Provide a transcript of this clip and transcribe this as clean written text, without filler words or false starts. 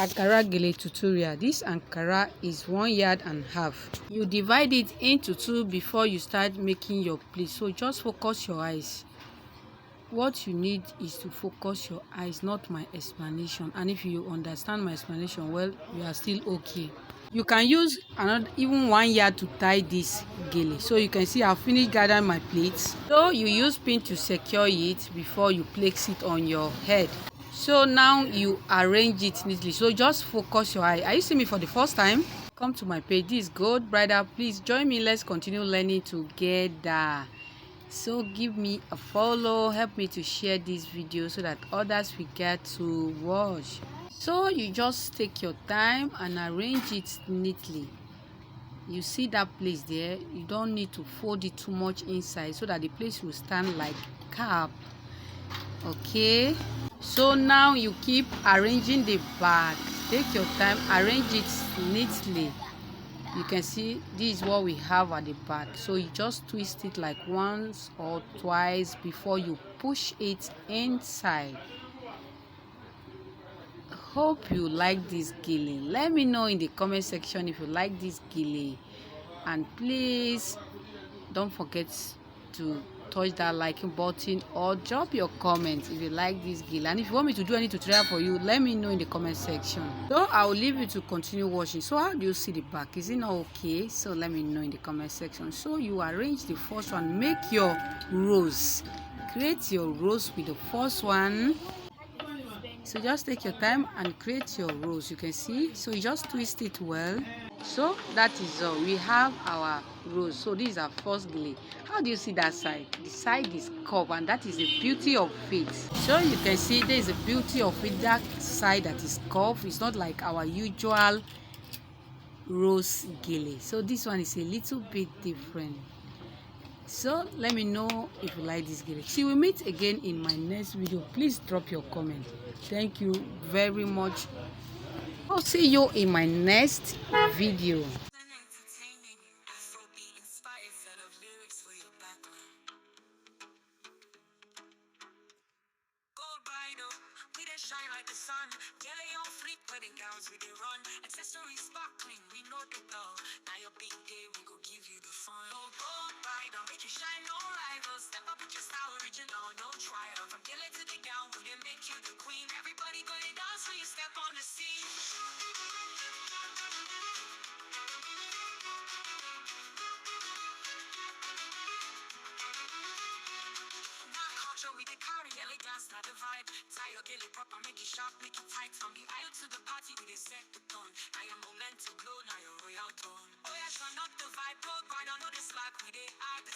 Ankara Gele tutorial. This Ankara is 1.5 yards. You divide it into 2 before you start making your pleats. So just focus your eyes. What you need is to focus your eyes, not my explanation. And if you understand my explanation well, you are still okay. You can use another even 1 yard to tie this gele. So you can see I've finished gathering my pleats. So you use pin to secure it before you place it on your head. So now you arrange it neatly. So just focus your eye. Are you seeing me for the first time? Come to my page. This is Gold Bridal. Please join me. Let's continue learning together. So give me a follow. Help me to share this video so that others will get to watch. So you just take your time and arrange it neatly. You see that place there? You don't need to fold it too much inside so that the place will stand like cap. Okay, so now you keep arranging the back. Take your time, arrange it neatly. You can see this is what we have at the back. So you just twist it like once or twice before you push it inside. Hope you like this gele. Let me know in the comment section if you like this gele, and please don't forget to touch that liking button or drop your comment if you like this gele. And if you want me to do any tutorial for you, let me know in the comment section. So I will leave you to continue watching. So how do you see the back? Is it not okay? So let me know in the comment section. So you arrange the first one, make your rows, create your rows with the first one. So just take your time and create your rows. You can see, so you just twist it well. So that is all. We have our rows. So this is our first gele. How do you see that side? The side is curved, and that is the beauty of it. So you can see there is a beauty of it. That side that is curved, it's not like our usual rose gele. So this one is a little bit different. So let me know if you like this gele. See, we meet again in my next video. Please drop your comment. Thank you very much. I'll see you in my next video. We dey shine like the sun. Gele on fleek, wedding gowns we dey run. Accessories sparkling, we know the blow. Now your big day, we go give you the fun. Oh, gold bridal, make you shine, no rivals. Step up with your style, original, no trial. From Gele to the gown, we dey make you the queen. Everybody gonna dance when you step on the scene. We dey carry Gele dance, not the vibe. Tie your Gele proper, make it sharp, make it tight. From the aisle to the party, we dey set the tone. Now your moment to blow, now your royal tone. Oh yeah, turn up the vibe, gold bridal, know the slack, we dey add the